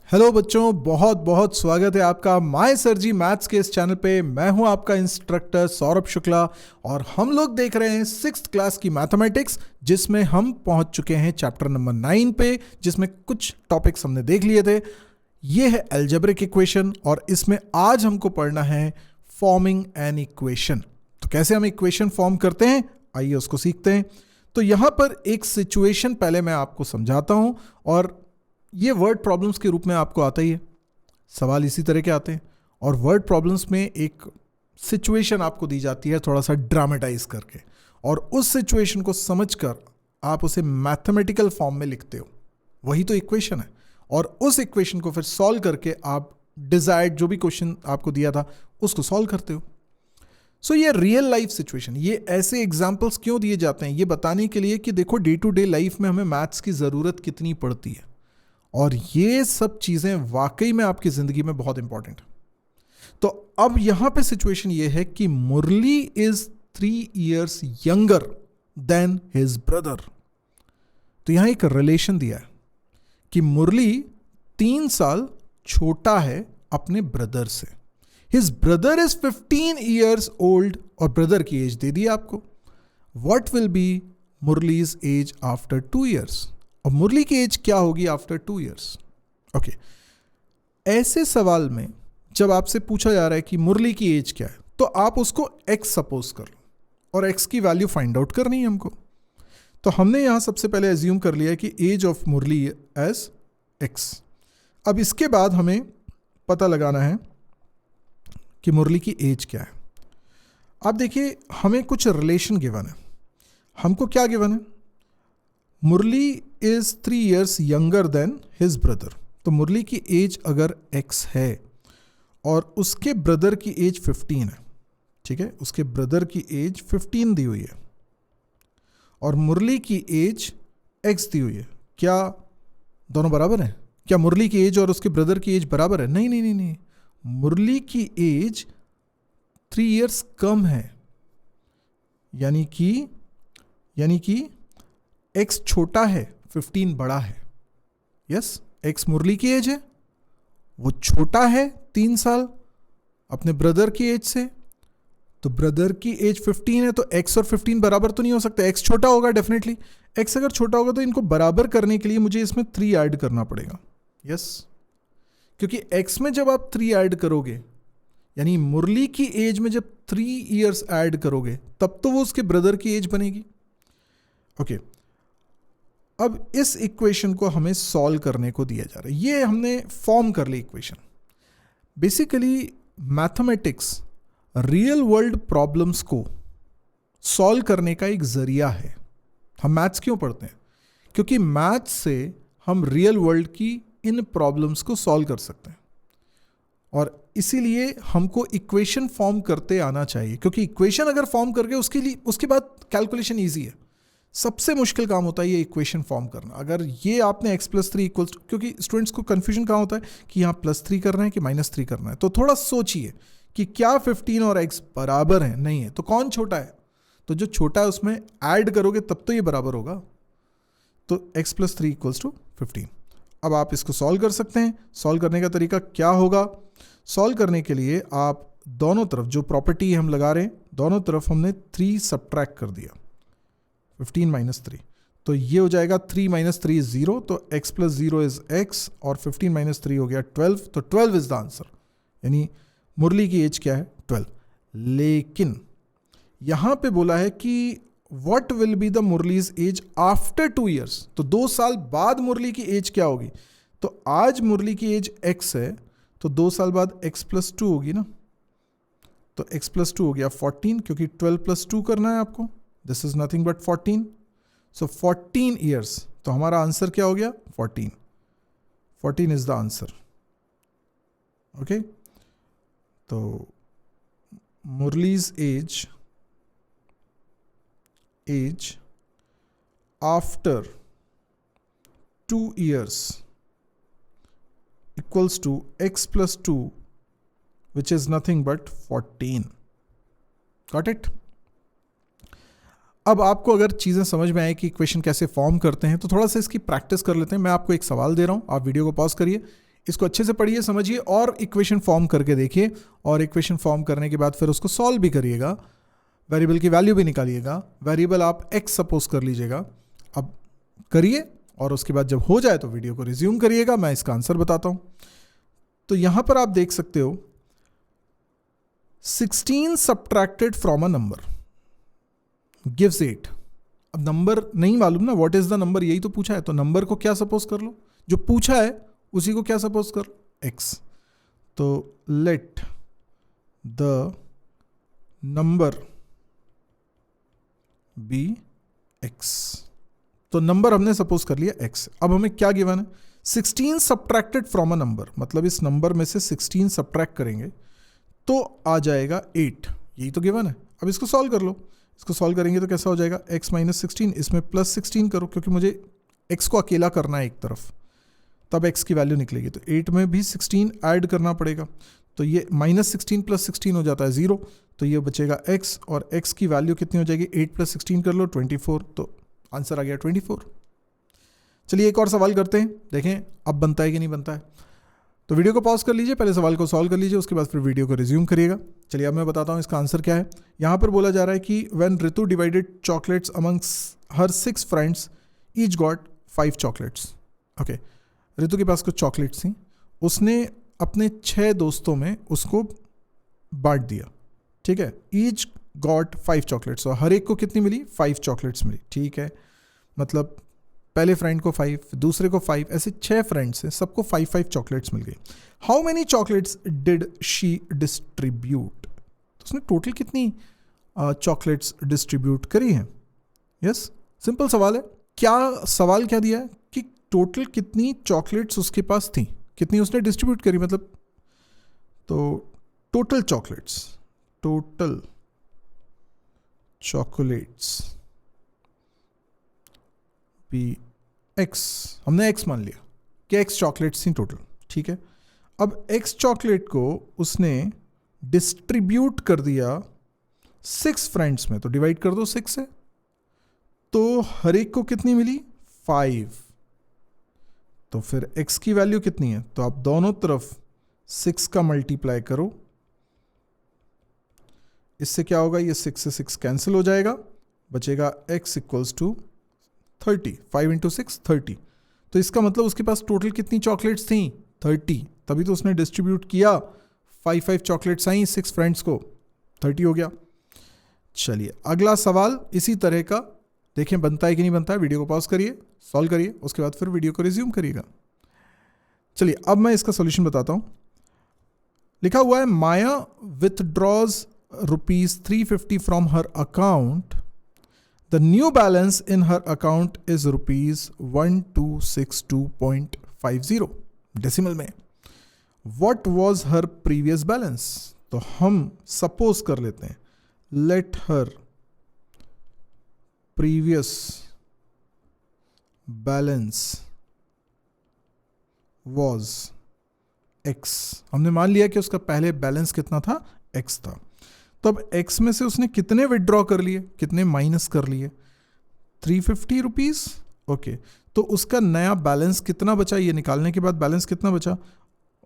Hello बच्चों, बहुत बहुत स्वागत है आपका माय सर जी मैथ्स के इस चैनल पे। मैं हूं आपका इंस्ट्रक्टर सौरभ शुक्ला और हम लोग देख रहे हैं 6th क्लास की मैथमेटिक्स, जिसमें हम पहुंच चुके हैं चैप्टर नंबर 9 पे, जिसमें कुछ टॉपिक्स हमने देख लिए थे। ये है अलजेब्रिक इक्वेशन और इसमें आज हमको पढ़ना है फॉर्मिंग एन इक्वेशन। तो कैसे हम इक्वेशन फॉर्म करते हैं, आइए उसको सीखते हैं। तो यहां पर एक सिचुएशन पहले मैं आपको समझाता हूं और ये वर्ड प्रॉब्लम्स के रूप में आपको आता ही है, सवाल इसी तरह के आते हैं। और वर्ड प्रॉब्लम्स में एक सिचुएशन आपको दी जाती है थोड़ा सा ड्रामेटाइज करके, और उस सिचुएशन को समझकर आप उसे मैथमेटिकल फॉर्म में लिखते हो, वही तो इक्वेशन है। और उस इक्वेशन को फिर सॉल्व करके आप डिजायर्ड जो भी क्वेश्चन आपको दिया था उसको सॉल्व करते हो। सो ये रियल लाइफ सिचुएशन, ये ऐसे एग्जाम्पल्स क्यों दिए जाते हैं, ये बताने के लिए कि देखो डे टू डे लाइफ में हमें मैथ्स की ज़रूरत कितनी पड़ती है, और ये सब चीज़ें वाकई में आपकी ज़िंदगी में बहुत इंपॉर्टेंट है। तो अब यहां पे सिचुएशन ये है कि Murali is 3 years younger than his brother. तो यहां एक रिलेशन दिया है कि मुरली 3 साल छोटा है अपने ब्रदर से। His brother is 15 years old, और ब्रदर की एज दे दी आपको। What will be Murali's age after 2 years? और मुरली की एज क्या होगी आफ्टर 2 years? ओके, ऐसे सवाल में जब आपसे पूछा जा रहा है कि मुरली की एज क्या है, तो आप उसको x सपोज कर लो और x की वैल्यू फाइंड आउट करनी है हमको। तो हमने यहां सबसे पहले एज्यूम कर लिया कि age of Murali as x। अब इसके बाद हमें पता लगाना है कि मुरली की एज क्या है। आप देखिए, हमें कुछ रिलेशन गिवन है। हमको क्या गिवन है? Murali is 3 years younger than his brother. तो मुरली की एज अगर x है और उसके ब्रदर की एज 15 है, ठीक है, उसके ब्रदर की एज 15 दी हुई है और मुरली की एज x दी हुई है, क्या दोनों बराबर हैं? क्या मुरली की एज और उसके ब्रदर की एज बराबर है? नहीं नहीं नहीं नहीं, मुरली की एज 3 years कम है, यानी कि x छोटा है, 15 बड़ा है। यस, x मुरली की एज है, वो छोटा है 3 साल अपने ब्रदर की एज से। तो ब्रदर की एज 15 है, तो x और 15 बराबर तो नहीं हो सकता, x छोटा होगा डेफिनेटली। x अगर छोटा होगा तो इनको बराबर करने के लिए मुझे इसमें 3 ऐड करना पड़ेगा। यस, क्योंकि x में जब आप 3 ऐड करोगे, यानी मुरली की एज में जब 3 years ऐड करोगे, तब तो वो उसके ब्रदर की एज बनेगी। ओके, अब इस इक्वेशन को हमें सॉल्व करने को दिया जा रहा है। ये हमने फॉर्म कर ली equation. Basically mathematics real world problems को सॉल्व करने का एक जरिया है। हम मैथ्स क्यों पढ़ते हैं? क्योंकि मैथ्स से हम रियल वर्ल्ड की इन प्रॉब्लम्स को सॉल्व कर सकते हैं, और इसीलिए हमको इक्वेशन फॉर्म करते आना चाहिए। क्योंकि इक्वेशन अगर फॉर्म करके उसके बाद कैलकुलेशन ईजी है। सबसे मुश्किल काम होता है ये इक्वेशन फॉर्म करना। अगर ये आपने x+3 इक्वल्स, क्योंकि स्टूडेंट्स को कंफ्यूजन कहाँ होता है कि यहाँ +3 करना है कि -3 करना है, तो थोड़ा सोचिए कि क्या 15 और x बराबर है? नहीं है, तो कौन छोटा है? तो जो छोटा है उसमें ऐड करोगे तब तो ये बराबर होगा। तो x+3 = 15। अब आप इसको सॉल्व कर सकते हैं। सॉल्व करने का तरीका क्या होगा? सॉल्व करने के लिए आप दोनों तरफ जो प्रॉपर्टी हम लगा रहे हैं, दोनों तरफ हमने 3 सब्ट्रैक्ट कर दिया, 15 - 3, तो ये हो जाएगा 3 - 3 is 0, तो x + 0 is x, और 15 - 3 हो गया 12, तो 12 इज द आंसर। यानी मुरली की एज क्या है? 12। लेकिन यहां पे बोला है कि what will be the Murali's age after 2 years, तो 2 साल बाद मुरली की एज क्या होगी? तो आज मुरली की एज x है, तो 2 साल बाद x + 2 होगी ना, तो x + 2 हो गया 14, क्योंकि 12 + 2 करना है आपको। This is nothing but 14. So 14 years. तो हमारा आंसर क्या हो गया? 14. 14 is the answer. Okay? तो मुरली's age after 2 years equals to x + 2, which is nothing but 14. Got it? अब आपको अगर चीज़ें समझ में आए कि इक्वेशन कैसे फॉर्म करते हैं, तो थोड़ा सा इसकी प्रैक्टिस कर लेते हैं। मैं आपको एक सवाल दे रहा हूँ, आप वीडियो को पॉज करिए, इसको अच्छे से पढ़िए, समझिए और इक्वेशन फॉर्म करके देखिए, और इक्वेशन फॉर्म करने के बाद फिर उसको सॉल्व भी करिएगा, वेरिएबल की वैल्यू भी निकालिएगा। वेरिएबल आप x सपोज कर लीजिएगा। अब करिए और उसके बाद जब हो जाए तो वीडियो को रिज्यूम करिएगा, मैं इसका आंसर बताता हूँ। तो यहाँ पर आप देख सकते हो 16 subtracted from a number gives 8। अब नंबर नहीं मालूम ना, व्हाट इज द नंबर, यही तो पूछा है, तो नंबर को क्या सपोज कर लो, जो पूछा है उसी को क्या सपोज कर लो, x। तो let the number be x। तो नंबर हमने सपोज कर लिया x। अब हमें क्या गिवन है, 16 सब्ट्रैक्टेड फ्रॉम अ नंबर, मतलब इस नंबर में से 16 सब्ट्रैक्ट करेंगे तो आ जाएगा 8, यही तो गिवन है। अब इसको सॉल्व कर लो, इसको सॉल्व करेंगे तो कैसा हो जाएगा, x माइनस 16, इसमें प्लस 16 करो क्योंकि मुझे x को अकेला करना है एक तरफ, तब x की वैल्यू निकलेगी। तो 8 में भी 16 ऐड करना पड़ेगा, तो ये माइनस 16 प्लस 16 हो जाता है 0, तो ये बचेगा x, और x की वैल्यू कितनी हो जाएगी, 8 प्लस 16 कर लो 24, तो आंसर आ गया 24। चलिए एक और सवाल करते हैं, देखें अब बनता है कि नहीं बनता है। तो वीडियो को पॉज कर लीजिए, पहले सवाल को सॉल्व कर लीजिए, उसके बाद फिर वीडियो को रिज्यूम करिएगा। चलिए अब मैं बताता हूँ इसका आंसर क्या है। यहाँ पर बोला जा रहा है कि when Ritu divided chocolates amongst her 6 friends each got 5 chocolates. Okay, Ritu के पास कुछ चॉकलेट्स थी, उसने अपने 6 दोस्तों में उसको बांट दिया, ठीक है। ईच गॉट 5 चॉकलेट्स, और हर एक को कितनी मिली, 5 चॉकलेट्स मिली, ठीक है। मतलब पहले फ्रेंड को 5, दूसरे को 5, ऐसे 6 फ्रेंड्स हैं, सबको 5-5 चॉकलेट्स मिल गई। How many chocolates did she distribute, तो उसने टोटल कितनी चॉकलेट्स डिस्ट्रीब्यूट करी हैं। यस, सिंपल सवाल है। क्या सवाल क्या दिया है कि टोटल कितनी चॉकलेट्स उसके पास थी, कितनी उसने डिस्ट्रीब्यूट करी, मतलब तो टोटल चॉकलेट्स, टोटल चॉकलेट्स भी x, हमने x मान लिया कि x चॉकलेट्स थी टोटल, ठीक है। अब x चॉकलेट को उसने डिस्ट्रीब्यूट कर दिया 6 फ्रेंड्स में, तो डिवाइड कर दो 6 से, तो हर एक को कितनी मिली, 5। तो फिर x की वैल्यू कितनी है, तो आप दोनों तरफ 6 का मल्टीप्लाई करो, इससे क्या होगा, ये 6 से 6 कैंसिल हो जाएगा, बचेगा x इक्वल्स टू 30, 5 इंटू 6 30। तो इसका मतलब उसके पास टोटल कितनी चॉकलेट्स थी, 30, तभी तो उसने डिस्ट्रीब्यूट किया, 5-5 चॉकलेट्स आई 6 फ्रेंड्स को, 30 हो गया। चलिए अगला सवाल इसी तरह का, देखें बनता है कि नहीं बनता है। वीडियो को पॉज करिए, सॉल्व करिए, उसके बाद फिर वीडियो को रिज्यूम करिएगा। चलिए अब मैं इसका सॉल्यूशन बताता हूं। लिखा हुआ है Maya withdraws ₹350 from her account, the new balance in her account is ₹1262.50 decimal में। What was her previous balance, तो हम सपोज कर लेते हैं let her previous balance was x। हमने मान लिया कि उसका पहले बैलेंस कितना था, x था। तो अब x में से उसने कितने विड्रॉ कर लिए, कितने माइनस कर लिए, 350 रुपीज। ओके, तो उसका नया बैलेंस कितना बचा, ये निकालने के बाद बैलेंस कितना बचा,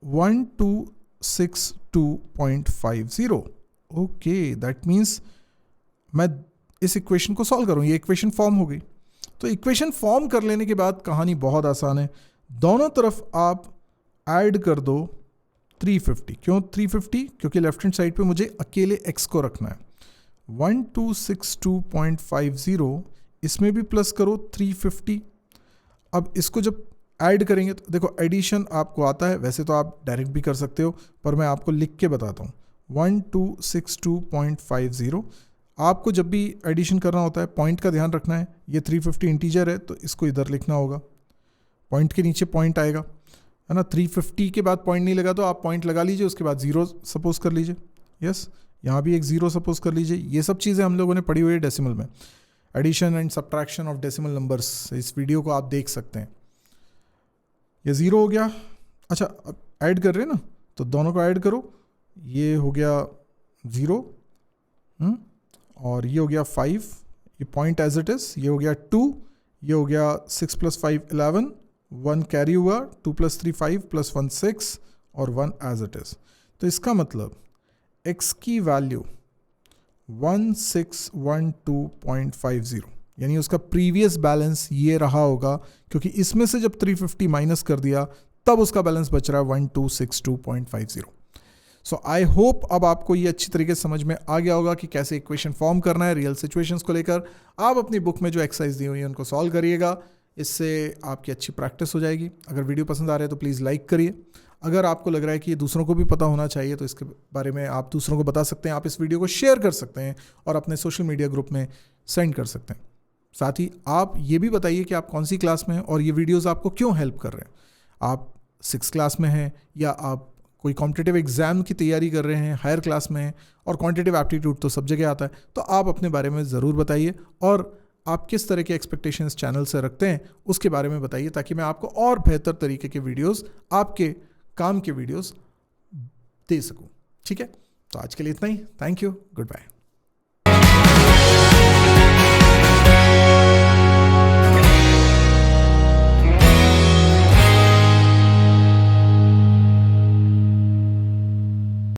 1262.50। ओके, दैट मीन्स मैं इस इक्वेशन को सॉल्व करूं, ये इक्वेशन फॉर्म हो गई। तो इक्वेशन फॉर्म कर लेने के बाद कहानी बहुत आसान है, दोनों तरफ आप ऐड कर दो 350। क्यों 350, क्योंकि लेफ्ट हैंड साइड पे मुझे अकेले x को रखना है। 1262.50, इसमें भी प्लस करो 350। अब इसको जब ऐड करेंगे तो देखो एडिशन आपको आता है, वैसे तो आप डायरेक्ट भी कर सकते हो, पर मैं आपको लिख के बताता हूँ। 1262.50, आपको जब भी एडिशन करना होता है पॉइंट का ध्यान रखना है। ये 350 इंटीजर है तो इसको इधर लिखना होगा, पॉइंट के नीचे पॉइंट आएगा, है ना। 350 के बाद पॉइंट नहीं लगा तो आप पॉइंट लगा लीजिए, उसके बाद 0 सपोज कर लीजिए। यस, यहाँ भी एक 0 सपोज कर लीजिए। ये सब चीज़ें हम लोगों ने पढ़ी हुई है डेसिमल में, addition and subtraction of decimal numbers. इस वीडियो को आप देख सकते हैं। ये 0 हो गया। अच्छा, अब ऐड कर रहे हैं ना, तो दोनों को ऐड करो। ये हो गया 0 और ये हो गया 5, ये पॉइंट एज इट इज़। ये हो गया 2, ये हो गया 6 + 5 11, 1 कैरी हुआ, 2 + 3 5 + 1 6 और 1 एज इट इज। तो इसका मतलब x की वैल्यू 1612.50, यानी उसका प्रीवियस बैलेंस ये रहा होगा, क्योंकि इसमें से जब 350 माइनस कर दिया तब उसका बैलेंस बच रहा है 1262.50। सो आई होप अब आपको ये अच्छी तरीके से समझ में आ गया होगा कि कैसे इक्वेशन फॉर्म करना है रियल सिचुएशंस को लेकर। आप अपनी बुक में जो एक्सरसाइज दी हुई है उनको सॉल्व करिएगा, इससे आपकी अच्छी प्रैक्टिस हो जाएगी। अगर वीडियो पसंद आ रहा है तो प्लीज़ लाइक करिए। अगर आपको लग रहा है कि ये दूसरों को भी पता होना चाहिए तो इसके बारे में आप दूसरों को बता सकते हैं। आप इस वीडियो को शेयर कर सकते हैं और अपने सोशल मीडिया ग्रुप में सेंड कर सकते हैं। साथ ही आप ये भी बताइए कि आप कौन सी क्लास में हैं और ये वीडियोस आपको क्यों हेल्प कर रहे हैं। आप 6th क्लास में हैं या आप कोई कॉम्पिटिटिव एग्जाम की तैयारी कर रहे हैं, हायर क्लास में हैं, और क्वांटिटेटिव एप्टीट्यूड तो सब जगह आता है, तो आप अपने बारे में ज़रूर बताइए और आप किस तरह के एक्सपेक्टेशंस चैनल से रखते हैं उसके बारे में बताइए, ताकि मैं आपको और बेहतर तरीके के वीडियोस, आपके काम के वीडियोस दे सकूं। ठीक है, तो आज के लिए इतना ही। Thank you, good bye.